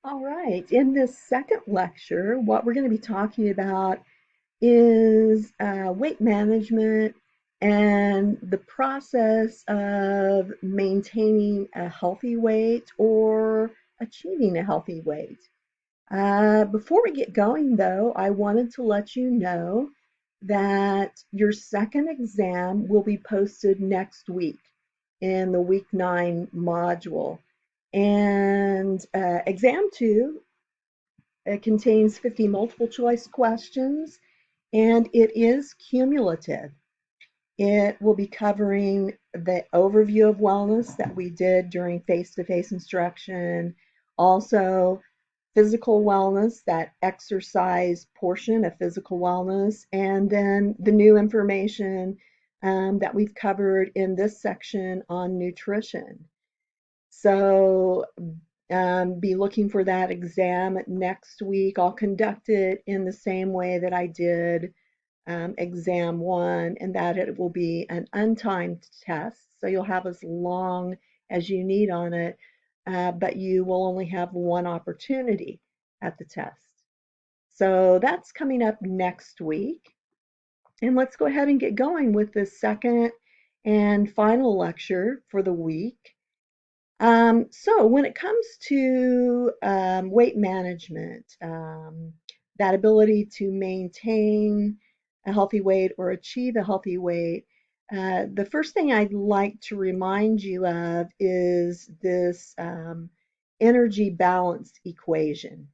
All right, in this second lecture, what we're going to be talking about is weight management and the process of maintaining a healthy weight or achieving a healthy weight. Before we get going, though, I wanted to let you know that your second exam will be posted next week in the week 9 module. And exam 2, it contains 50 multiple choice questions and it is cumulative. It will be covering the overview of wellness that we did during face-to-face instruction, also physical wellness, that exercise portion of physical wellness, and then the new information that we've covered in this section on nutrition. So be looking for that exam next week. I'll conduct it in the same way that I did exam 1, and that it will be an untimed test. So you'll have as long as you need on it, but you will only have one opportunity at the test. So that's coming up next week. And let's go ahead and get going with the second and final lecture for the week. So when it comes to weight management, that ability to maintain a healthy weight or achieve a healthy weight, the first thing I'd like to remind you of is this energy balance equation.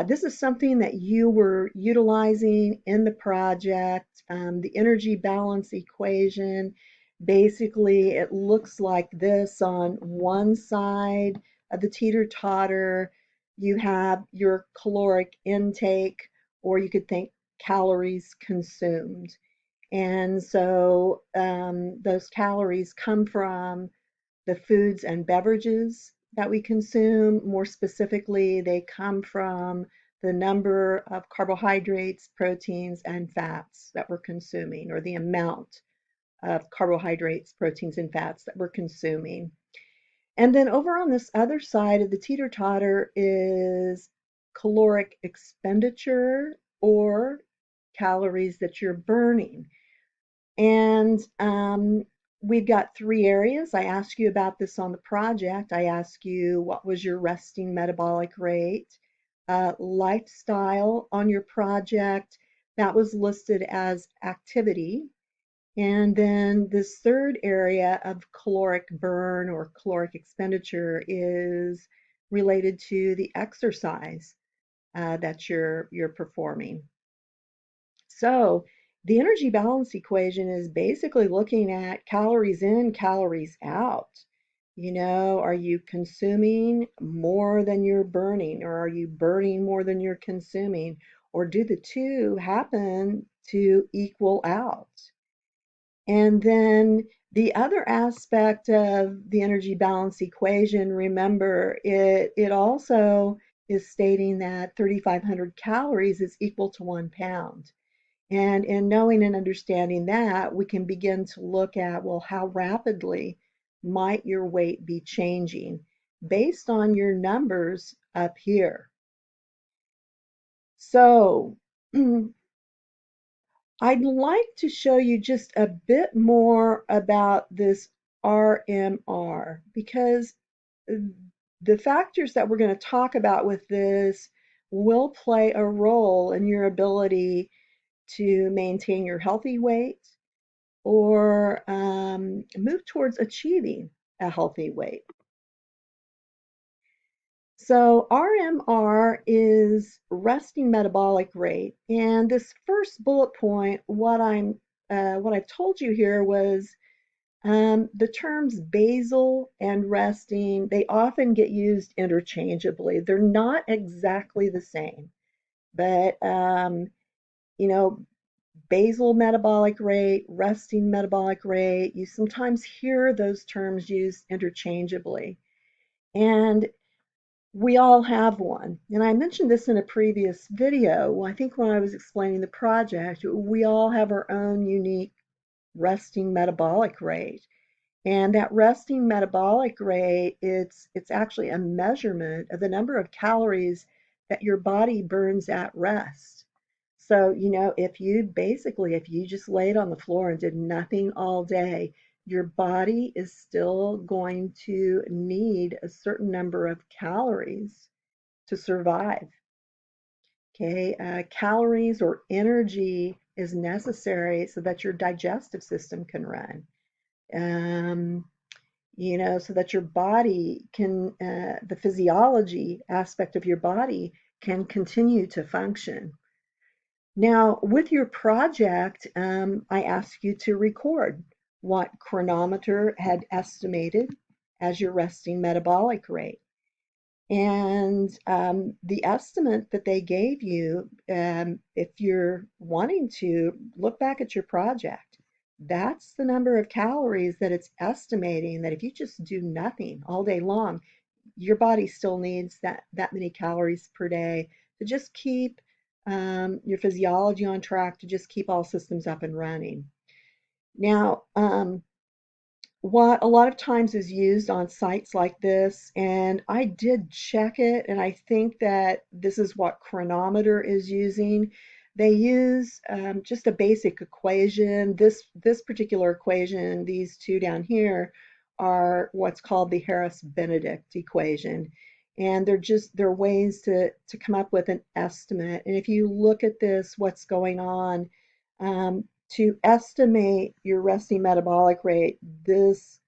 This is something that you were utilizing in the project. The energy balance equation, basically, it looks like this. On one side of the teeter-totter, you have your caloric intake, or you could think calories consumed. And so those calories come from the foods and beverages that we consume. More specifically, they come from the number of carbohydrates, proteins, and fats that we're consuming, or the amount of carbohydrates, proteins, and fats that we're consuming. And then over on this other side of the teeter-totter is caloric expenditure, or calories that you're burning. And we've got 3 areas. I asked you about this on the project. I asked you what was your resting metabolic rate, lifestyle on your project. That was listed as activity. And then this third area of caloric burn or caloric expenditure is related to the exercise that you're performing. So the energy balance equation is basically looking at calories in, calories out. Are you consuming more than you're burning, or are you burning more than you're consuming? Or do the two happen to equal out? And then the other aspect of the energy balance equation, remember, it also is stating that 3,500 calories is equal to 1 pound. And in knowing and understanding that, we can begin to look at, well, how rapidly might your weight be changing based on your numbers up here. So I'd like to show you just a bit more about this RMR, because the factors that we're going to talk about with this will play a role in your ability to maintain your healthy weight or move towards achieving a healthy weight. So RMR is resting metabolic rate, and this first bullet point, what I've told you here was the terms basal and resting. They often get used interchangeably. They're not exactly the same, but you know, basal metabolic rate, resting metabolic rate. You sometimes hear those terms used interchangeably. And we all have one. And I mentioned this in a previous video. I think when I was explaining the project, we all have our own unique resting metabolic rate. And that resting metabolic rate, it's actually a measurement of the number of calories that your body burns at rest. So, if you just laid on the floor and did nothing all day, your body is still going to need a certain number of calories to survive. Okay, calories or energy is necessary so that your digestive system can run. Um, so that your body can, the physiology aspect of your body can continue to function. Now, with your project, I asked you to record what Chronometer had estimated as your resting metabolic rate. And the estimate that they gave you, if you're wanting to look back at your project, that's the number of calories that it's estimating that if you just do nothing all day long, your body still needs that many calories per day to just keep your physiology on track, to just keep all systems up and running. Now, what a lot of times is used on sites like this, and I did check it, and I think that this is what Chronometer is using. They use just a basic equation. This particular equation, these two down here, are what's called the Harris-Benedict equation, and they're ways to come up with an estimate. And if you look at this, what's going on, to estimate your resting metabolic rate, this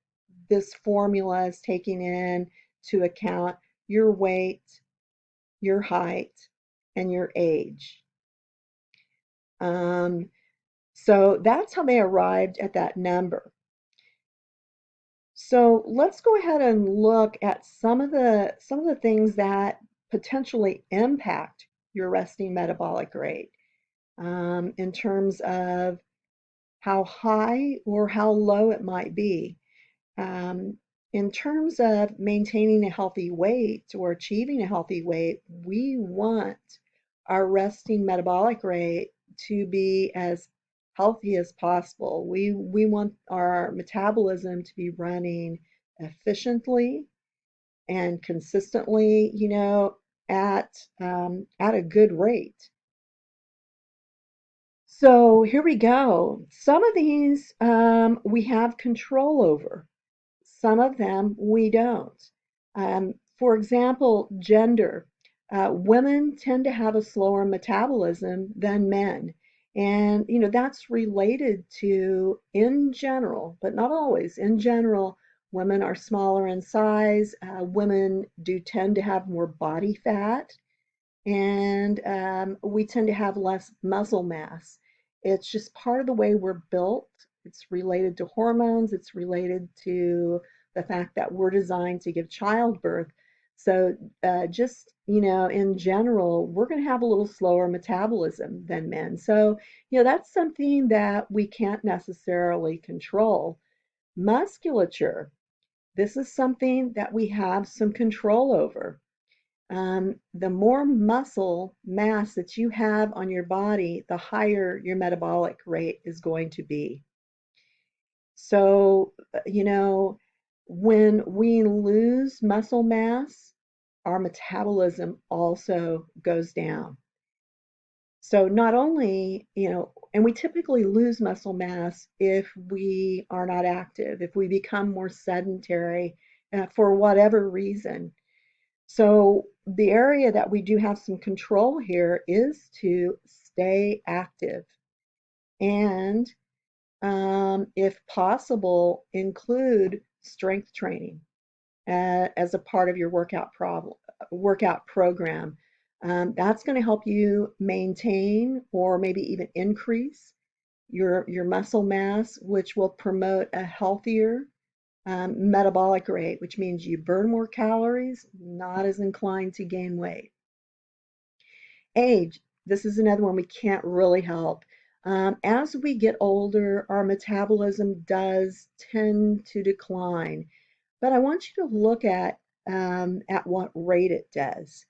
formula is taking into account your weight, your height, and your age. So that's how they arrived at that number. So let's go ahead and look at some of the things that potentially impact your resting metabolic rate, in terms of how high or how low it might be. In terms of maintaining a healthy weight or achieving a healthy weight, we want our resting metabolic rate to be as healthy as possible. We want our metabolism to be running efficiently and consistently, at a good rate. So here we go. Some of these we have control over. Some of them we don't. For example, gender. Women tend to have a slower metabolism than men. And, that's related to, in general, but not always, in general, women are smaller in size. Women do tend to have more body fat, and we tend to have less muscle mass. It's just part of the way we're built. It's related to hormones, it's related to the fact that we're designed to give childbirth. So, just, in general, we're going to have a little slower metabolism than men. So, that's something that we can't necessarily control. Musculature, this is something that we have some control over. The more muscle mass that you have on your body, the higher your metabolic rate is going to be. So, when we lose muscle mass, our metabolism also goes down. So, not only, and we typically lose muscle mass if we are not active, if we become more sedentary, for whatever reason. So the area that we do have some control here is to stay active and, if possible, include strength training as a part of your workout program. That's going to help you maintain or maybe even increase your muscle mass, which will promote a healthier metabolic rate, which means you burn more calories, not as inclined to gain weight. Age, this is another one we can't really help. As we get older, our metabolism does tend to decline, but I want you to look at what rate it does.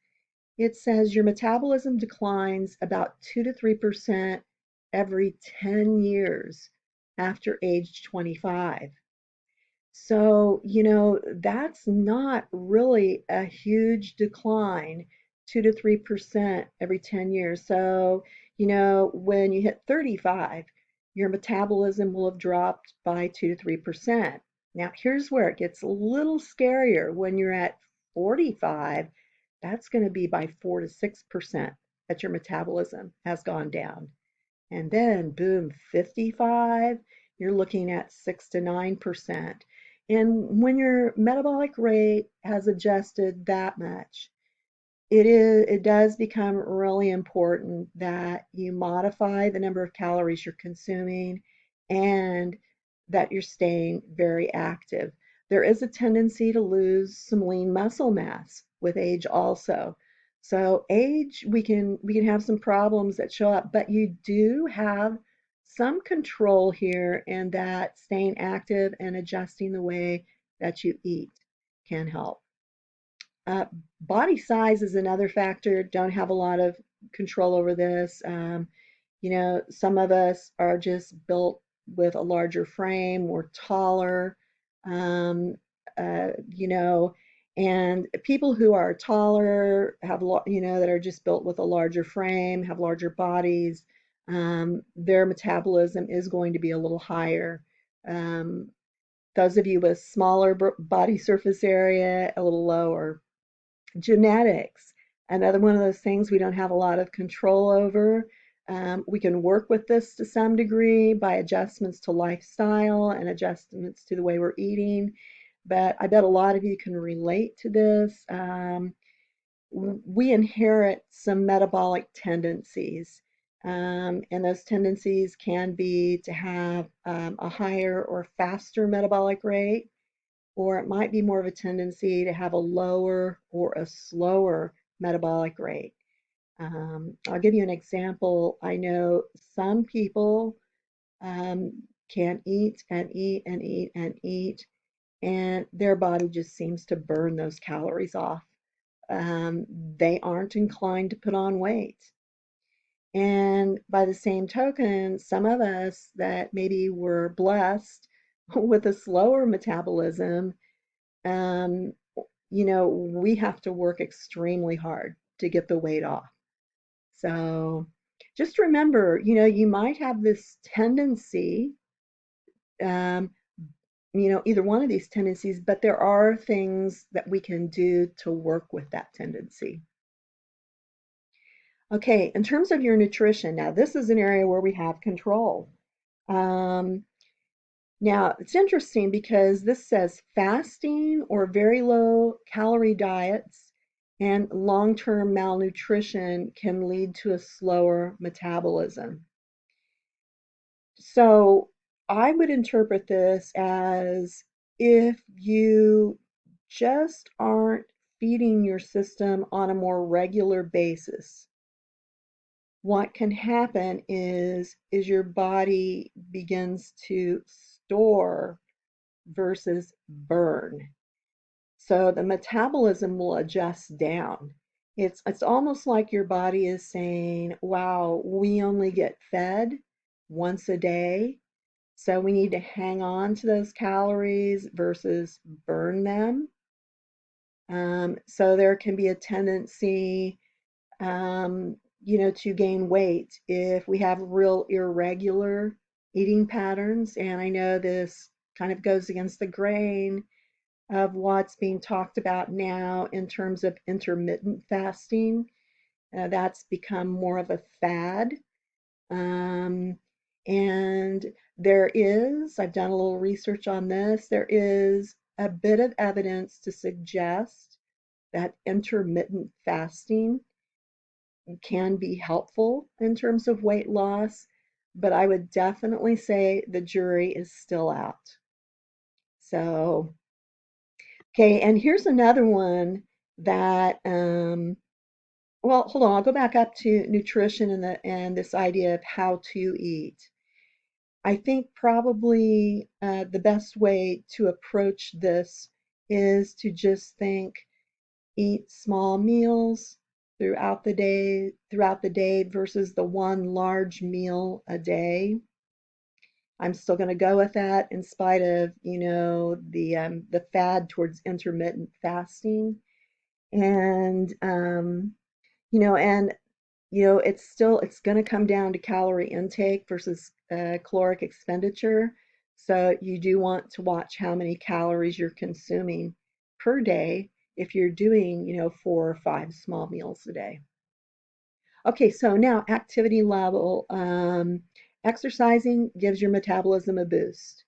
It says your metabolism declines about 2 to 3% every 10 years after age 25. So, that's not really a huge decline, 2 to 3% every 10 years. So, when you hit 35, your metabolism will have dropped by 2 to 3%. Now, here's where it gets a little scarier. When you're at 45, that's going to be by 4 to 6% that your metabolism has gone down. And then, boom, 55, you're looking at 6 to 9%. And when your metabolic rate has adjusted that much, it does become really important that you modify the number of calories you're consuming and that you're staying very active. There is a tendency to lose some lean muscle mass with age also. So age, we can have some problems that show up, but you do have some control here, and that staying active and adjusting the way that you eat can help. Uh, Body size is another factor. Don't have a lot of control over this. Some of us are just built with a larger frame. We're taller, um, you know, and people who are taller that are just built with a larger frame, have larger bodies. Their metabolism is going to be a little higher. Um, those of you with smaller body surface area, a little lower. Genetics, another one of those things we don't have a lot of control over. We can work with this to some degree by adjustments to lifestyle and adjustments to the way we're eating, but I bet a lot of you can relate to this. We inherit some metabolic tendencies, and those tendencies can be to have a higher or faster metabolic rate, or it might be more of a tendency to have a lower or a slower metabolic rate. I'll give you an example. I know some people can eat and eat and eat and eat, and their body just seems to burn those calories off. They aren't inclined to put on weight. And by the same token, some of us that maybe were blessed with a slower metabolism, um, we have to work extremely hard to get the weight off. So just remember, you might have this tendency, um, either one of these tendencies, but there are things that we can do to work with that tendency. Okay, in terms of your nutrition, now this is an area where we have control. Um, Now, it's interesting because this says fasting or very low calorie diets and long-term malnutrition can lead to a slower metabolism. So I would interpret this as if you just aren't feeding your system on a more regular basis, what can happen is your body begins to store versus burn. So the metabolism will adjust down. It's almost like your body is saying, wow, we only get fed once a day, so we need to hang on to those calories versus burn them. So there can be a tendency, to gain weight if we have real irregular eating patterns. And I know this kind of goes against the grain of what's being talked about now in terms of intermittent fasting. That's become more of a fad. Um, and I've done a little research on this, there is a bit of evidence to suggest that intermittent fasting can be helpful in terms of weight loss, but I would definitely say the jury is still out. So, okay, and here's another one that, well, hold on, I'll go back up to nutrition and this idea of how to eat. I think probably the best way to approach this is to just think, eat small meals throughout the day versus the one large meal a day. I'm still going to go with that in spite of, the fad towards intermittent fasting. And and it's going to come down to calorie intake versus caloric expenditure. So you do want to watch how many calories you're consuming per day if you're doing, 4 or 5 small meals a day. Okay, so now activity level. Exercising gives your metabolism a boost.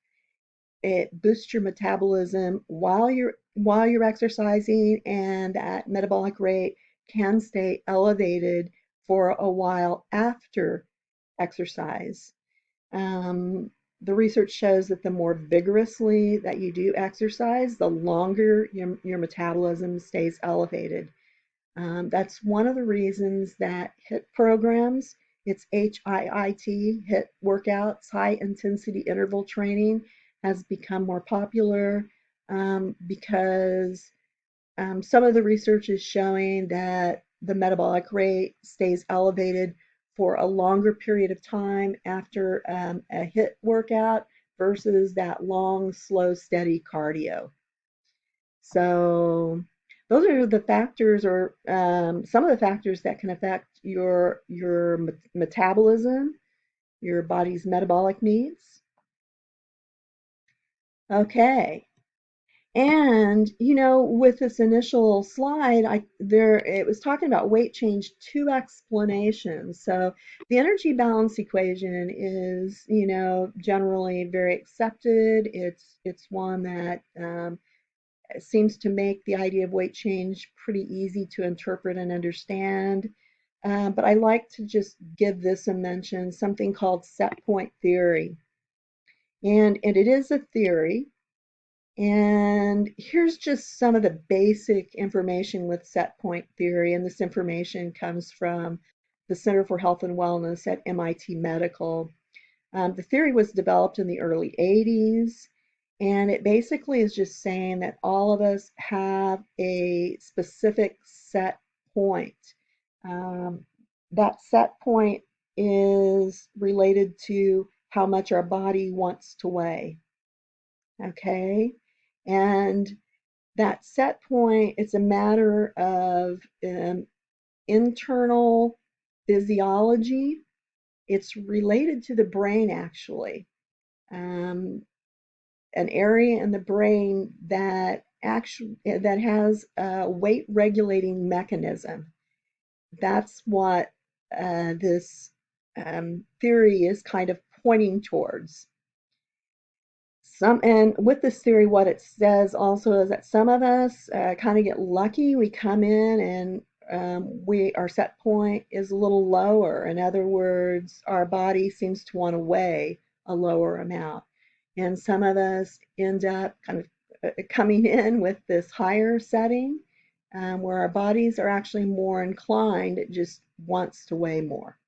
It boosts your metabolism while you're exercising, and that metabolic rate can stay elevated for a while after exercise. Um, the research shows that the more vigorously that you do exercise, the longer your metabolism stays elevated. That's one of the reasons that HIIT programs, it's HIIT, HIIT workouts, high intensity interval training, has become more popular because some of the research is showing that the metabolic rate stays elevated for a longer period of time after a HIIT workout versus that long, slow, steady cardio. So those are the factors, or some of the factors that can affect your metabolism, your body's metabolic needs. Okay. And with this initial slide, it was talking about weight change, two explanations. So the energy balance equation is, generally very accepted. It's one that seems to make the idea of weight change pretty easy to interpret and understand. But I like to just give this a mention, something called set point theory. And it is a theory. And here's just some of the basic information with set point theory. And this information comes from the Center for Health and Wellness at MIT Medical. The theory was developed in the early 80s, and it basically is just saying that all of us have a specific set point. Um, that set point is related to how much our body wants to weigh. Okay? And that set point, it's a matter of internal physiology. It's related to the brain, actually. Um, an area in the brain that has a weight regulating mechanism. That's what this theory is kind of pointing towards. And with this theory, what it says also is that some of us kind of get lucky. We come in and our set point is a little lower. In other words, our body seems to want to weigh a lower amount. And some of us end up kind of coming in with this higher setting where our bodies are actually more inclined, it just wants to weigh more.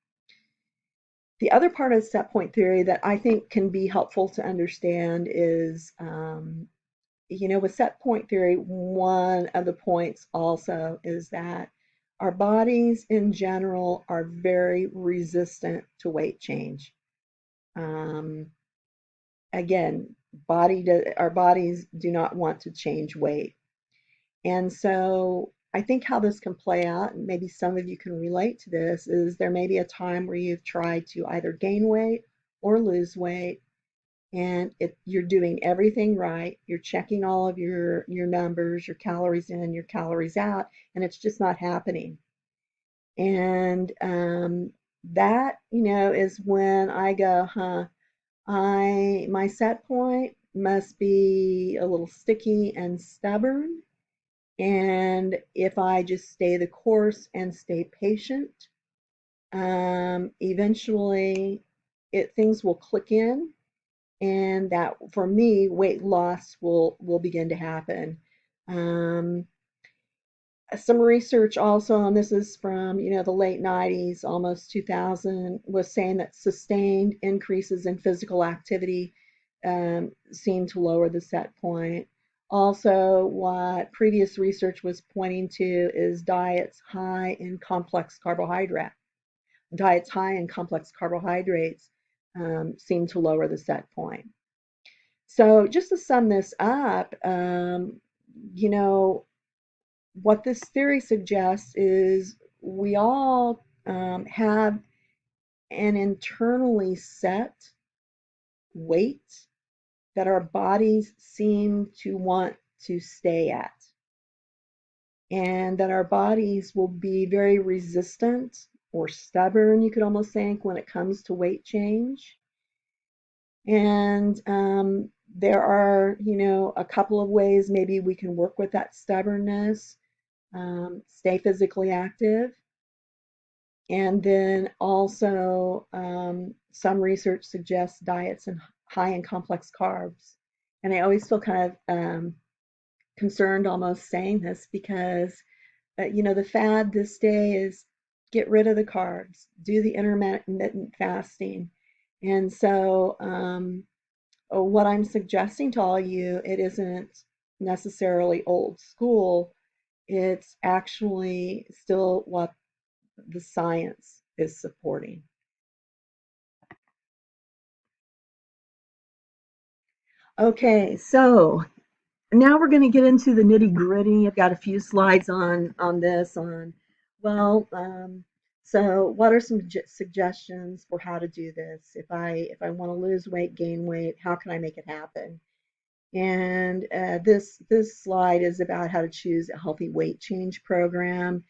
The other part of set point theory that I think can be helpful to understand is, with set point theory, one of the points also is that our bodies in general are very resistant to weight change. Um, Again, our bodies do not want to change weight. And so I think how this can play out, and maybe some of you can relate to this, is there may be a time where you've tried to either gain weight or lose weight, and you're doing everything right. You're checking all of your numbers, your calories in, your calories out, and it's just not happening. And that, is when I go, my set point must be a little sticky and stubborn. And if I just stay the course and stay patient, eventually things will click in, and that for me, weight loss will begin to happen. Um, some research also, and this is from the late 90s, almost 2000, was saying that sustained increases in physical activity seem to lower the set point. Also, what previous research was pointing to is diets high in complex carbohydrates seem to lower the set point. So just to sum this up, you know, what this theory suggests is we all have an internally set weight that our bodies seem to want to stay at, and that our bodies will be very resistant or stubborn, you could almost think, when it comes to weight change. And there are, a couple of ways maybe we can work with that stubbornness, stay physically active. And then also, some research suggests diets and high in complex carbs. And I always feel kind of concerned almost saying this because, the fad this day is get rid of the carbs, do the intermittent fasting. And so, what I'm suggesting to all of you, it isn't necessarily old school. It's actually still what the science is supporting. Okay, so now we're going to get into the nitty gritty. I've got a few slides on this. Well, so what are some suggestions for how to do this? If I want to lose weight, gain weight, how can I make it happen? And this slide is about how to choose a healthy weight change program.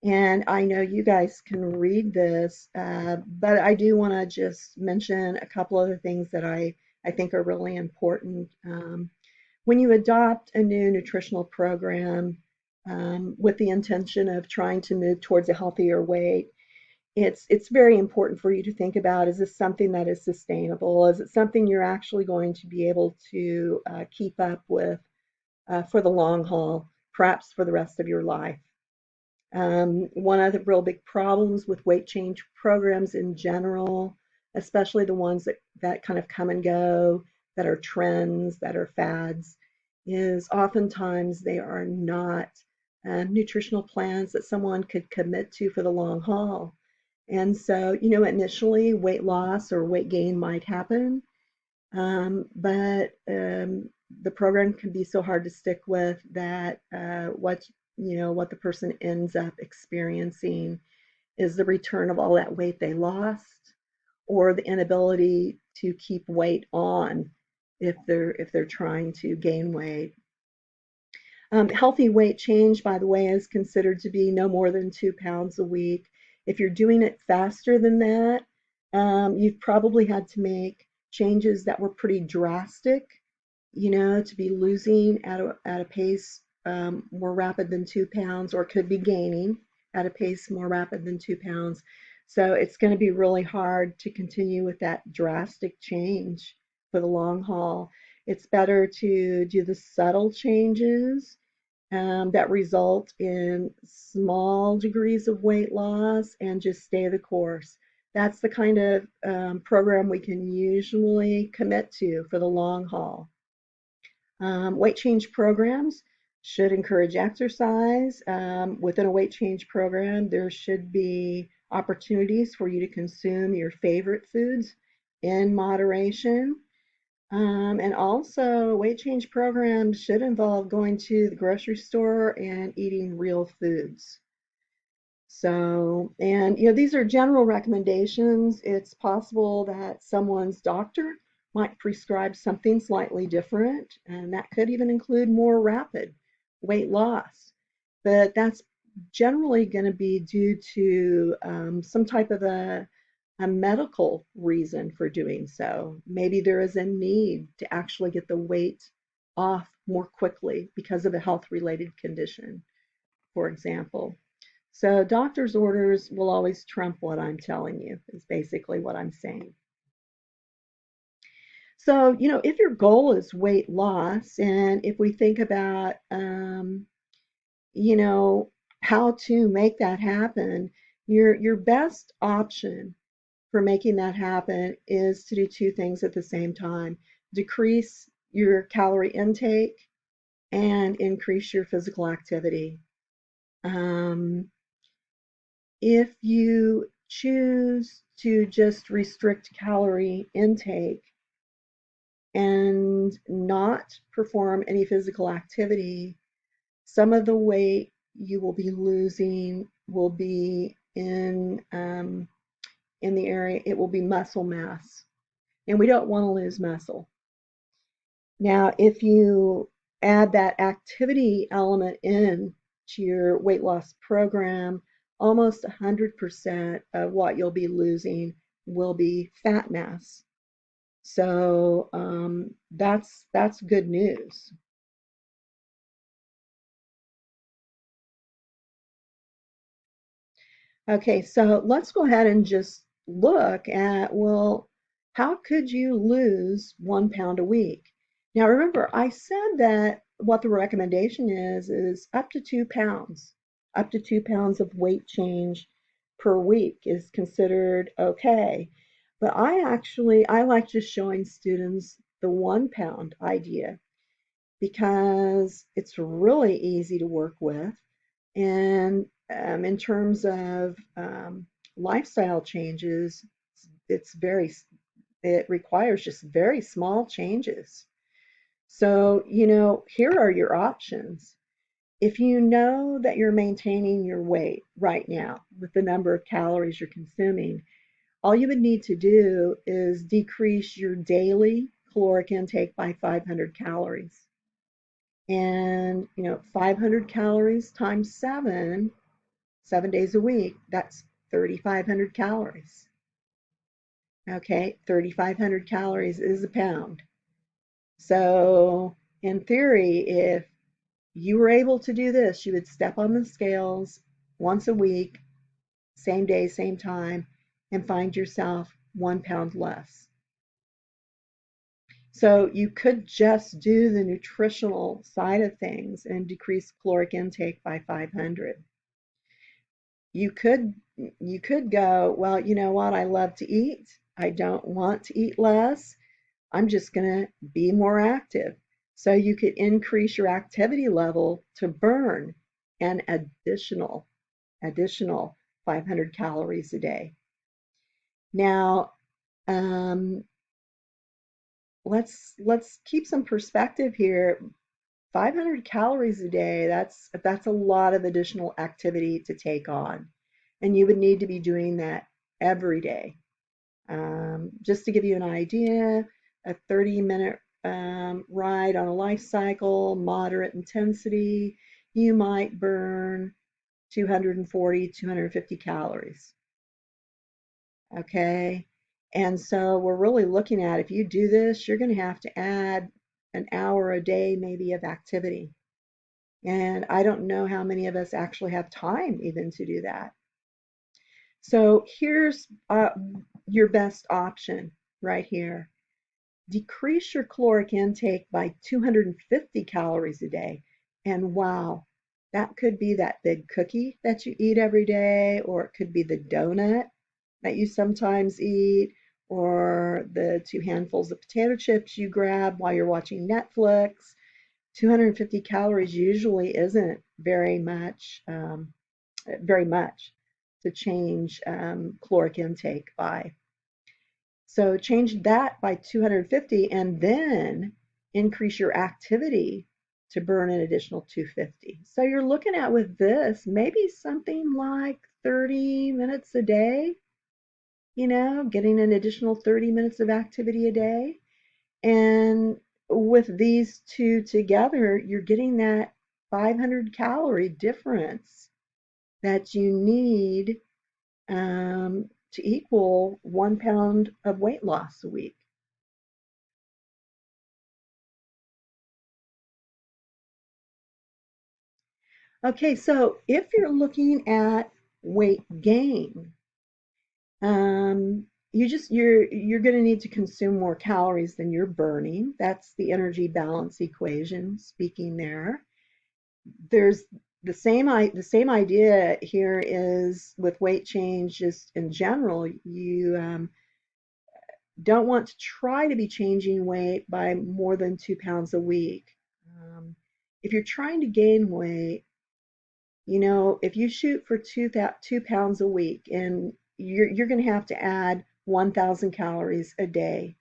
And I know you guys can read this, but I do want to just mention a couple other things that I think are really important. When you adopt a new nutritional program with the intention of trying to move towards a healthier weight, it's very important for you to think about, is this something that is sustainable? Is it something you're actually going to be able to keep up with for the long haul, perhaps for the rest of your life? One of the real big problems with weight change programs in general, especially the ones that kind of come and go, that are trends, that are fads, is oftentimes they are not nutritional plans that someone could commit to for the long haul. And so, initially weight loss or weight gain might happen, but the program can be so hard to stick with that what the person ends up experiencing is the return of all that weight they lost, or the inability to keep weight on if they're trying to gain weight. Healthy weight change, by the way, is considered to be no more than 2 pounds a week. If you're doing it faster than that, you've probably had to make changes that were pretty drastic, to be losing at a pace more rapid than 2 pounds, or could be gaining at a pace more rapid than 2 pounds. So it's going to be really hard to continue with that drastic change for the long haul. It's better to do the subtle changes that result in small degrees of weight loss and just stay the course. That's the kind of program we can usually commit to for the long haul. Weight change programs should encourage exercise. Within a weight change program, there should be opportunities for you to consume your favorite foods in moderation. And also, weight change programs should involve going to the grocery store and eating real foods. So, and these are general recommendations. It's possible that someone's doctor might prescribe something slightly different, and that could even include more rapid weight loss. But that's generally going to be due to some type of a medical reason for doing so. Maybe there is a need to actually get the weight off more quickly because of a health related condition, for example. So doctor's orders will always trump what I'm telling you, is basically what I'm saying. So, if your goal is weight loss, and if we think about, you know, how to make that happen, your best option for making that happen is to do two things at the same time: decrease your calorie intake and increase your physical activity. If you choose to just restrict calorie intake and not perform any physical activity, some of the weight you will be losing will be in the area, it will be muscle mass. And we don't want to lose muscle. Now, if you add that activity element in to your weight loss program, almost 100% of what you'll be losing will be fat mass. So that's good news. Okay, so let's go ahead and just look at, well, how could you lose 1 pound a week? Now remember, I said that what the recommendation is up to 2 pounds. Up to 2 pounds of weight change per week is considered okay. But I like just showing students the 1 pound idea because it's really easy to work with. And in terms of lifestyle changes, it's very, it requires just very small changes. So, here are your options. If you know that you're maintaining your weight right now with the number of calories you're consuming, all you would need to do is decrease your daily caloric intake by 500 calories. And, 500 calories times 7 days a week, that's 3,500 calories. Okay, 3,500 calories is a pound. So, in theory, if you were able to do this, you would step on the scales once a week, same day, same time, and find yourself 1 pound less. So you could just do the nutritional side of things and decrease caloric intake by 500. You could you could go, well, you know what? I love to eat. I don't want to eat less. I'm just going to be more active. So you could increase your activity level to burn an additional 500 calories a day. Now, um, let's keep some perspective here. 500 calories a day, that's a lot of additional activity to take on. And you would need to be doing that every day. Just to give you an idea, a 30-minute ride on a life cycle, moderate intensity, you might burn 240, 250 calories. Okay. And so we're really looking at, if you do this, you're going to have to add an hour a day maybe of activity. And I don't know how many of us actually have time even to do that. So here's your best option right here. Decrease your caloric intake by 250 calories a day. And wow, that could be that big cookie that you eat every day, or it could be the donut that you sometimes eat, or the 2 handfuls of potato chips you grab while you're watching Netflix. 250 calories usually isn't very much to change caloric intake by. So change that by 250 and then increase your activity to burn an additional 250. So you're looking at, with this, maybe something like 30 minutes a day, getting an additional 30 minutes of activity a day. And with these two together, you're getting that 500 calorie difference that you need to equal 1 pound of weight loss a week. Okay, so if you're looking at weight gain, you're going to need to consume more calories than you're burning. That's the energy balance equation speaking there. There's the same idea here is with weight change. Just in general, you don't want to try to be changing weight by more than 2 pounds a week. Um, if you're trying to gain weight, if you shoot for 2 pounds a week, and you're going to have to add 1,000 calories a day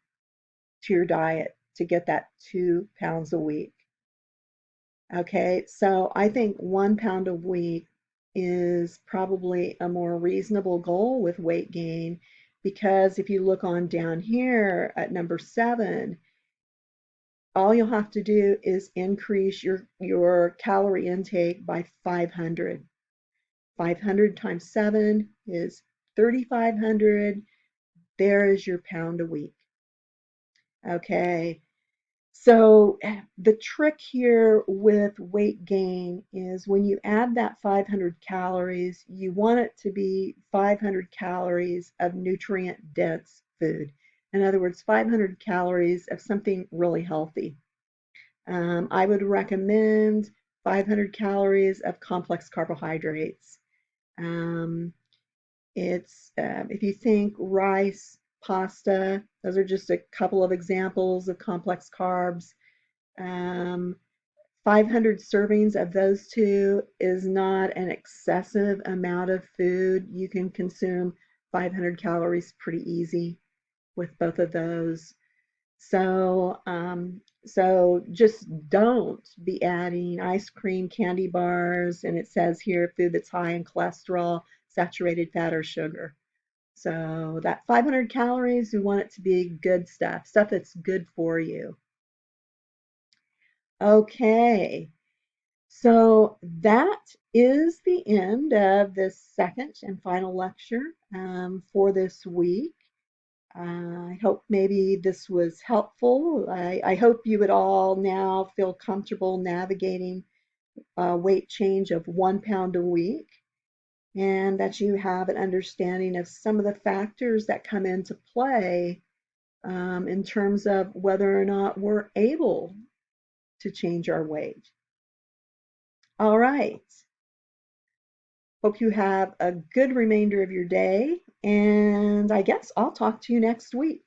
to your diet to get that 2 pounds a week. Okay, so I think 1 pound a week is probably a more reasonable goal with weight gain, because if you look on down here at number 7, all you'll have to do is increase your calorie intake by 500. 500 times 7 is 3,500. There is your pound a week. Okay, so the trick here with weight gain is when you add that 500 calories, you want it to be 500 calories of nutrient dense food. In other words, 500 calories of something really healthy. I would recommend 500 calories of complex carbohydrates. Um, if you think rice, pasta, those are just a couple of examples of complex carbs. Um, 500 servings of those two is not an excessive amount of food. You can consume 500 calories pretty easy with both of those. So just don't be adding ice cream, candy bars, and it says here food that's high in cholesterol, saturated fat, or sugar. So that 500 calories, we want it to be good stuff, stuff that's good for you. Okay, so that is the end of this second and final lecture for this week. I hope maybe this was helpful. I hope you would all now feel comfortable navigating a weight change of 1 pound a week, and that you have an understanding of some of the factors that come into play in terms of whether or not we're able to change our weight. All right. Hope you have a good remainder of your day, and I guess I'll talk to you next week.